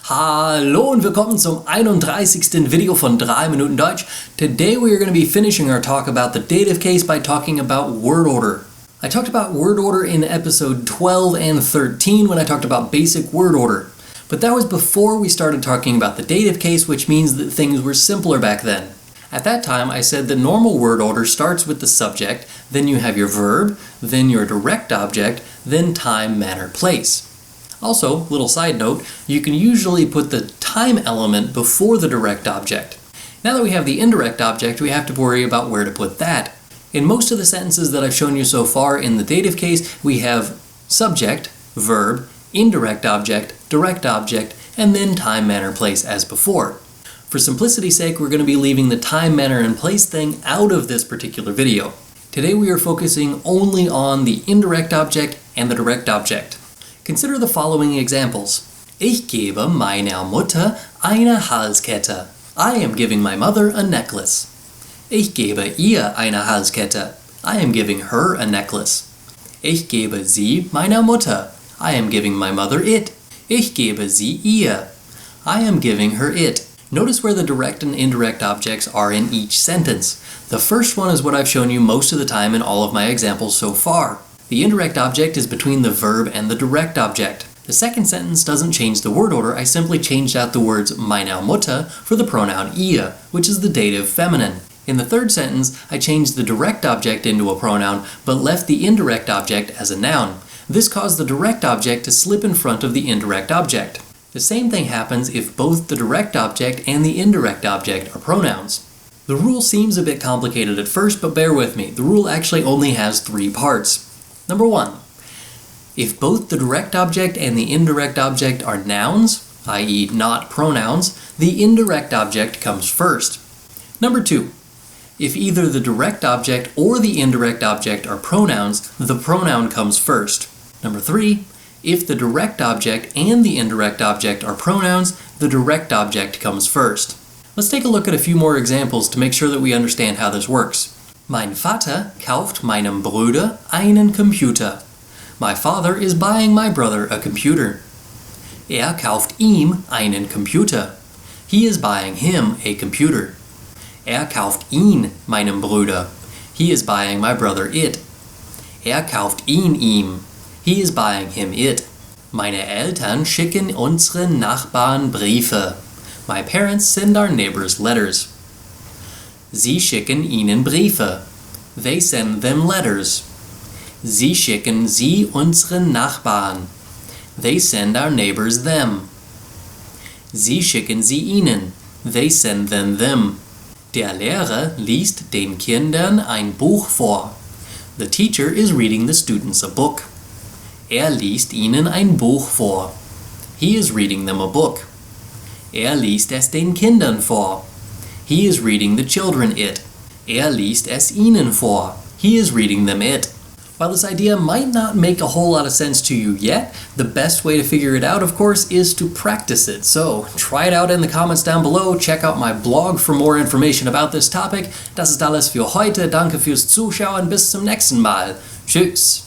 Hallo und willkommen zum 31. Video von 3 Minuten Deutsch. Today we are going to be finishing our talk about the dative case by talking about word order. I talked about word order in episode 12 and 13 when I talked about basic word order. But that was before we started talking about the dative case, which means that things were simpler back then. At that time, I said that normal word order starts with the subject, then you have your verb, then your direct object, then time, manner, place. Also, little side note, you can usually put the time element before the direct object. Now that we have the indirect object, we have to worry about where to put that. In most of the sentences that I've shown you so far in the dative case, we have subject, verb, indirect object, direct object, and then time, manner, place as before. For simplicity's sake, we're going to be leaving the time, manner, and place thing out of this particular video. Today we are focusing only on the indirect object and the direct object. Consider the following examples. Ich gebe meiner Mutter eine Halskette. I am giving my mother a necklace. Ich gebe ihr eine Halskette. I am giving her a necklace. Ich gebe sie meiner Mutter. I am giving my mother it. Ich gebe sie ihr. I am giving her it. Notice where the direct and indirect objects are in each sentence. The first one is what I've shown you most of the time in all of my examples so far. The indirect object is between the verb and the direct object. The second sentence doesn't change the word order, I simply changed out the words meine Mutter for the pronoun ihr, which is the dative feminine. In the third sentence, I changed the direct object into a pronoun, but left the indirect object as a noun. This caused the direct object to slip in front of the indirect object. The same thing happens if both the direct object and the indirect object are pronouns. The rule seems a bit complicated at first, but bear with me. The rule actually only has 3 parts. Number 1. If both the direct object and the indirect object are nouns, i.e. not pronouns, the indirect object comes first. Number 2. If either the direct object or the indirect object are pronouns, the pronoun comes first. Number 3. If the direct object and the indirect object are pronouns, the direct object comes first. Let's take a look at a few more examples to make sure that we understand how this works. Mein Vater kauft meinem Bruder einen Computer. My father is buying my brother a computer. Er kauft ihm einen Computer. He is buying him a computer. Er kauft ihn meinem Bruder. He is buying my brother it. Er kauft ihn ihm. He is buying him it. Meine Eltern schicken unseren Nachbarn Briefe. My parents send our neighbors letters. Sie schicken ihnen Briefe. They send them letters. Sie schicken sie unseren Nachbarn. They send our neighbors them. Sie schicken sie ihnen. They send them. Der Lehrer liest den Kindern ein Buch vor. The teacher is reading the students a book. Er liest ihnen ein Buch vor. He is reading them a book. Er liest es den Kindern vor. He is reading the children it. Er liest es ihnen vor. He is reading them it. While this idea might not make a whole lot of sense to you yet, the best way to figure it out, of course, is to practice it. So, try it out in the comments down below. Check out my blog for more information about this topic. Das ist alles für heute. Danke fürs Zuschauen. Bis zum nächsten Mal. Tschüss.